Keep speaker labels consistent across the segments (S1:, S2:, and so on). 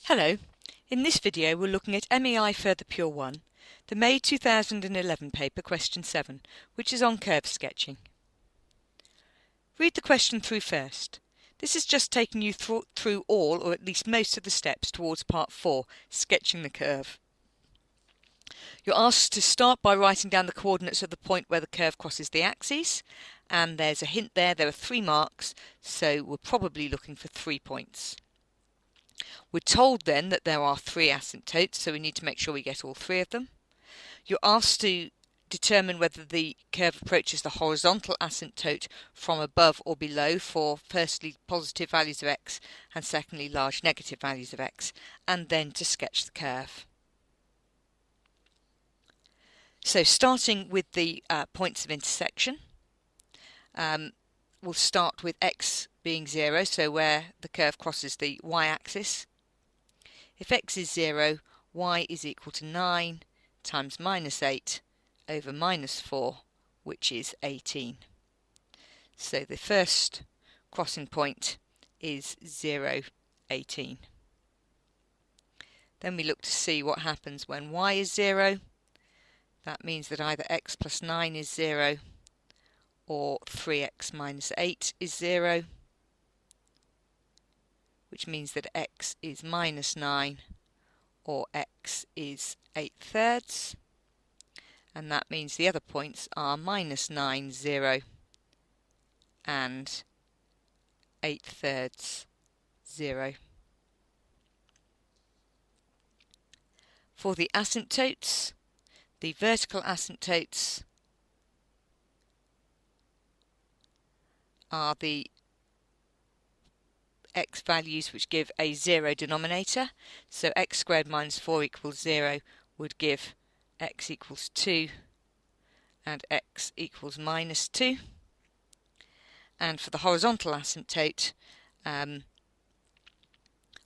S1: Hello, in this video we're looking at MEI FP1, the May 2011 paper question 7, which is on curve sketching. Read the question through first. This is just taking you through all or at least most of the steps towards part 4, sketching the curve. You're asked to start by writing down the coordinates of the point where the curve crosses the axes, and there's a hint there are 3 marks, so we're probably looking for 3 points. We're told then that there are 3 asymptotes, so we need to make sure we get all 3 of them. You're asked to determine whether the curve approaches the horizontal asymptote from above or below for firstly positive values of x and secondly large negative values of x, and then to sketch the curve. So starting with the points of intersection, we'll start with x being 0, so where the curve crosses the y-axis. If x is 0, y is equal to 9 times minus 8 over minus 4, which is 18. So the first crossing point is 0, 18. Then we look to see what happens when y is 0. That means that either x plus 9 is 0 or 3x minus 8 is 0, which means that x is minus 9 or x is 8/3, and that means the other points are minus 9, 0 and 8/3, 0. For the asymptotes, the vertical asymptotes are the x values which give a 0 denominator, so x squared minus 4 equals 0 would give x equals 2 and x equals minus 2. And for the horizontal asymptote,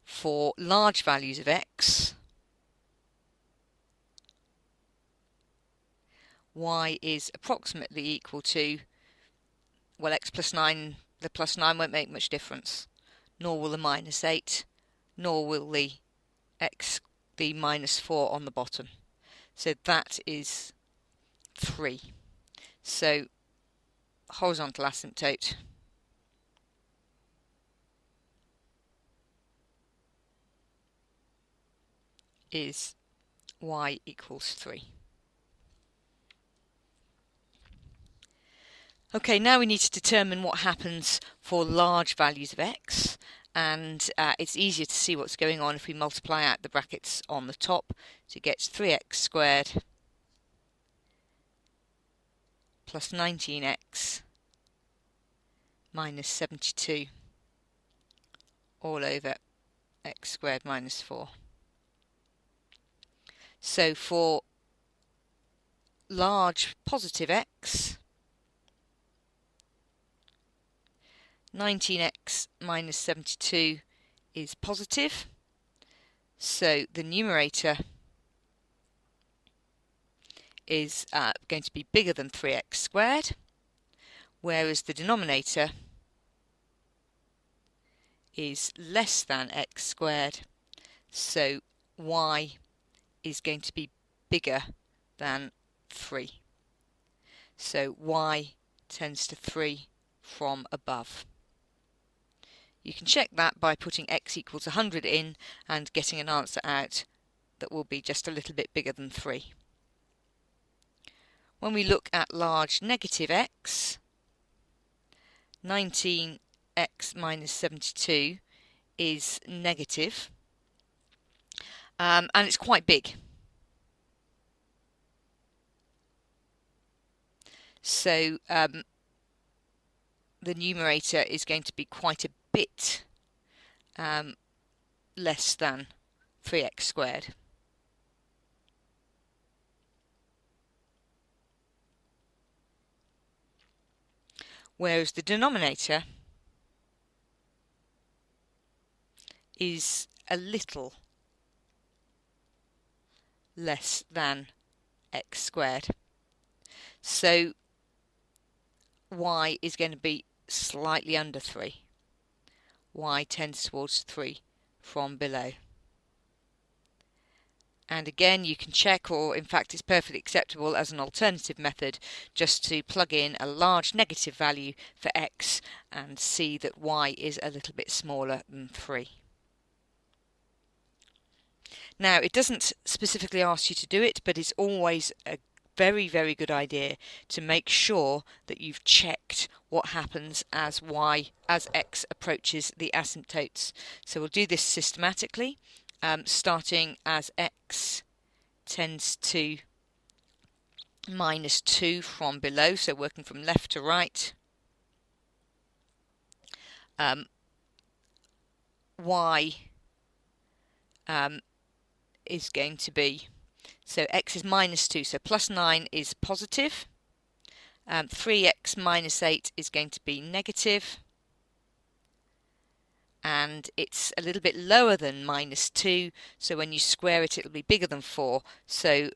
S1: for large values of x, y is approximately equal to, well, x plus 9, the plus 9 won't make much difference, nor will the minus 8, nor will the minus 4 on the bottom. So that is 3. So horizontal asymptote is y equals 3. Okay, now we need to determine what happens for large values of x, and it's easier to see what's going on if we multiply out the brackets on the top. So it gets 3x squared plus 19x minus 72 all over x squared minus 4. So for large positive x, 19x minus 72 is positive, so the numerator is going to be bigger than 3x squared, whereas the denominator is less than x squared, so y is going to be bigger than 3. So y tends to 3 from above. You can check that by putting x equals 100 in and getting an answer out that will be just a little bit bigger than 3. When we look at large negative x, 19x minus 72 is negative, and it's quite big. So the numerator is going to be quite a bit less than 3x squared. Whereas the denominator is a little less than x squared. So y is going to be slightly under 3. Y tends towards 3 from below. And again, you can check, or in fact it's perfectly acceptable as an alternative method, just to plug in a large negative value for x and see that y is a little bit smaller than 3. Now, it doesn't specifically ask you to do it, but it's always a very, very good idea to make sure that you've checked what happens as x approaches the asymptotes. So we'll do this systematically. Starting as x tends to -2 from below, so working from left to right, y is going to be, so x is -2, so +9 is positive, 3x -8 is going to be negative, and it's a little bit lower than -2, so when you square it, it'll be bigger than 4, so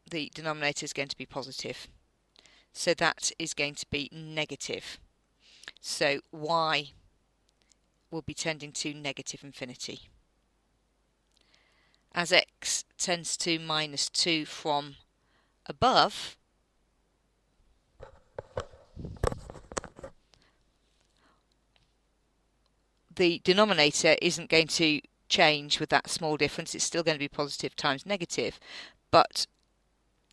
S1: the denominator is going to be positive. So that is going to be negative. So y will be tending to negative infinity. As x tends to -2 from above, the denominator isn't going to change with that small difference. It's still going to be positive times negative, but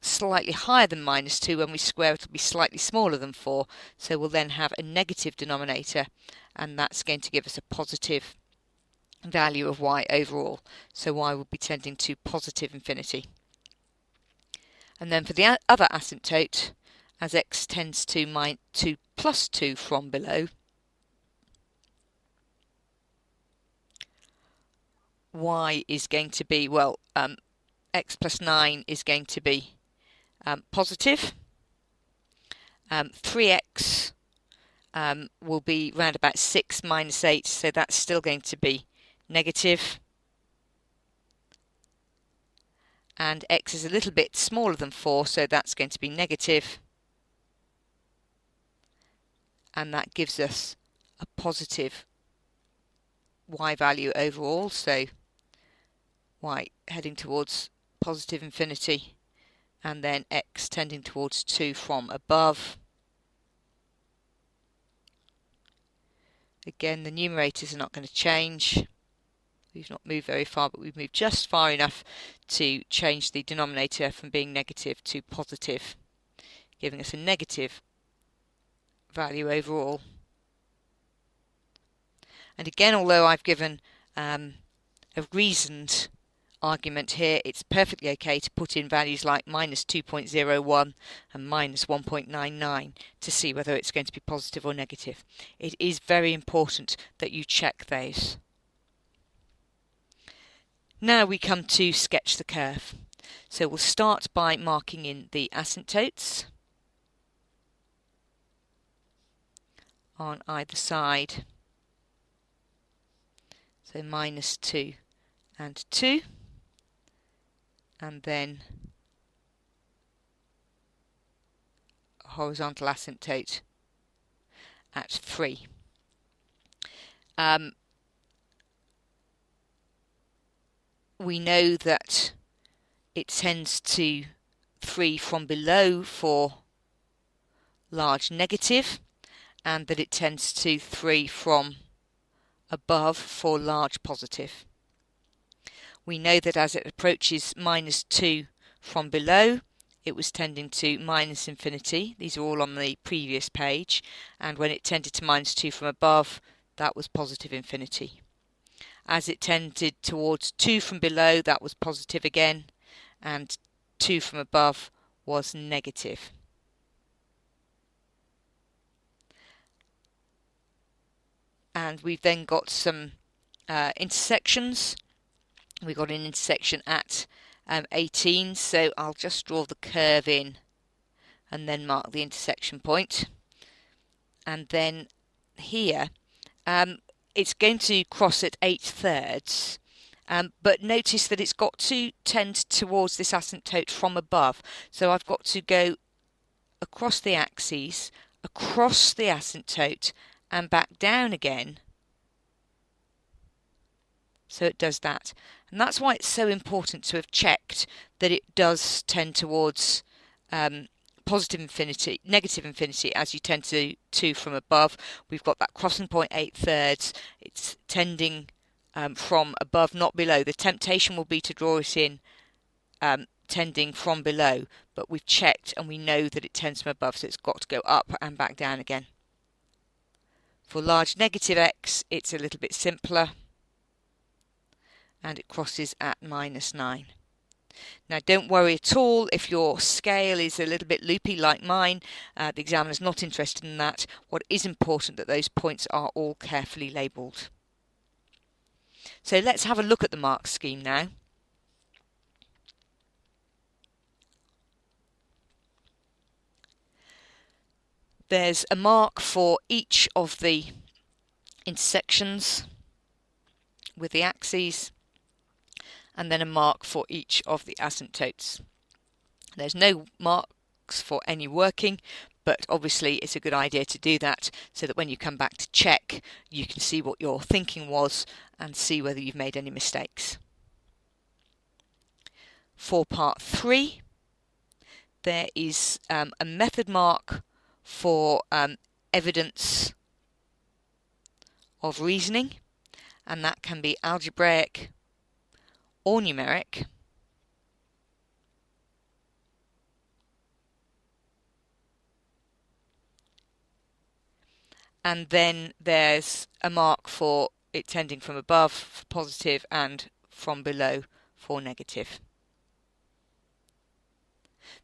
S1: slightly higher than -2. When we square it, will be slightly smaller than 4, so we'll then have a negative denominator, and that's going to give us a positive value of y overall. So y will be tending to positive infinity. And then for the other asymptote, as x tends to +2 from below, y is going to be, well, x plus 9 is going to be positive. 3x will be round about 6 minus 8, so that's still going to be negative. And x is a little bit smaller than 4, so that's going to be negative. And that gives us a positive y value overall, so y heading towards positive infinity, and then x tending towards 2 from above. Again, the numerators are not going to change. We've not moved very far, but we've moved just far enough to change the denominator from being negative to positive, giving us a negative value overall. And again, although I've given a reasoned argument here, it's perfectly okay to put in values like -2.01 and -1.99 to see whether it's going to be positive or negative. It is very important that you check those. Now we come to sketch the curve. So we'll start by marking in the asymptotes on either side. So -2 and 2, and then a horizontal asymptote at 3. We know that it tends to 3 from below for large negative, and that it tends to 3 from above for large positive. We know that as it approaches -2 from below, it was tending to minus infinity. These are all on the previous page. And when it tended to -2 from above, that was positive infinity. As it tended towards 2 from below, that was positive again, and 2 from above was negative. And we've then got some intersections. We've got an intersection at 18, so I'll just draw the curve in and then mark the intersection point. And then here, it's going to cross at 8/3, but notice that it's got to tend towards this asymptote from above. So I've got to go across the axes, across the asymptote, and back down again So it does that. And that's why it's so important to have checked that it does tend towards positive infinity, negative infinity, as you tend to from above. We've got that crossing point 8/3. It's tending from above, not below. The temptation will be to draw it in tending from below, but we've checked and we know that it tends from above, so it's got to go up and back down again. For large negative x, it's a little bit simpler, and it crosses at -9. Now don't worry at all if your scale is a little bit loopy like mine. The examiner's not interested in that. What is important that those points are all carefully labelled. So let's have a look at the mark scheme now. There's a mark for each of the intersections with the axes, and then a mark for each of the asymptotes. There's no marks for any working, but obviously it's a good idea to do that so that when you come back to check, you can see what your thinking was and see whether you've made any mistakes. For part 3, there is a method mark for evidence of reasoning, and that can be algebraic or numeric. And then there's a mark for it tending from above for positive and from below for negative.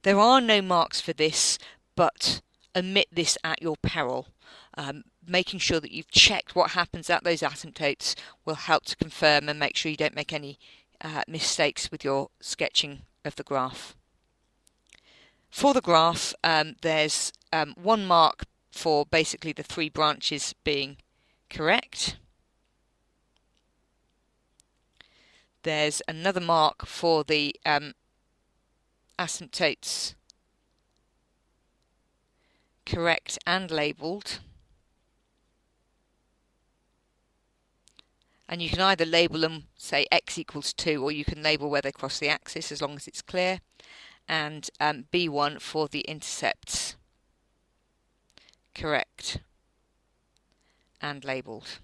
S1: There are no marks for this, but omit this at your peril. Making sure that you've checked what happens at those asymptotes will help to confirm and make sure you don't make any mistakes with your sketching of the graph. For the graph, there's one mark for basically the 3 branches being correct. There's another mark for the asymptotes correct and labelled. And you can either label them, say, x equals 2, or you can label where they cross the axis as long as it's clear. And B1 for the intercepts correct and labelled.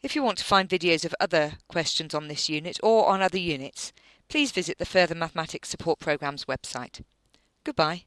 S1: If you want to find videos of other questions on this unit or on other units, please visit the Further Mathematics Support Programme's website. Goodbye.